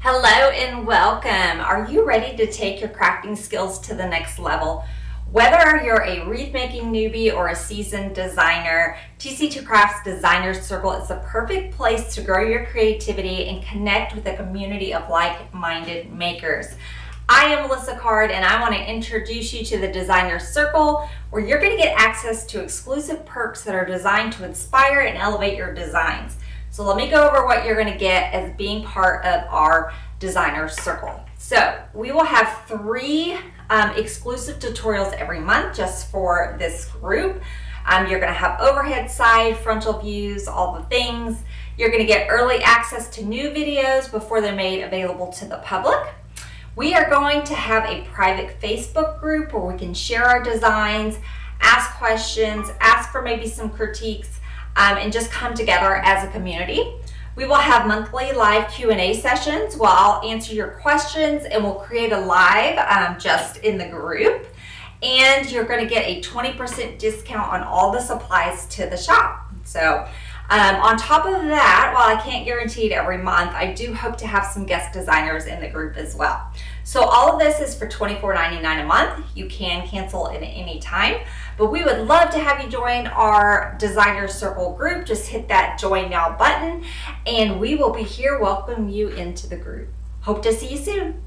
Hello and welcome. Are you ready to take your crafting skills to the next level? Whether you're a wreath making newbie or a seasoned designer, TCT Crafts Designer Circle is the perfect place to grow your creativity and connect with a community of like-minded makers. I am Melissa Card and I want to introduce you to the Designer Circle, where you're going to get access to exclusive perks that are designed to inspire and elevate your designs. So let me go over what you're going to get as being part of our Designer Circle. So we will have 3 exclusive tutorials every month just for this group. You're going to have overhead, side, frontal views, all the things. You're going to get early access to new videos before they're made available to the public. We are going to have a private Facebook group where we can share our designs, ask questions, ask for maybe some critiques, and just come together as a community. We will have monthly live Q&A sessions where I'll answer your questions and we'll create a live just in the group. And you're going to get a 20% discount on all the supplies to the shop. So on top of that, while I can't guarantee it every month, I do hope to have some guest designers in the group as well. So all of this is for $24.99 a month. You can cancel at any time, but we would love to have you join our Designer Circle group. Just hit that join now button and we will be here welcoming you into the group. Hope to see you soon.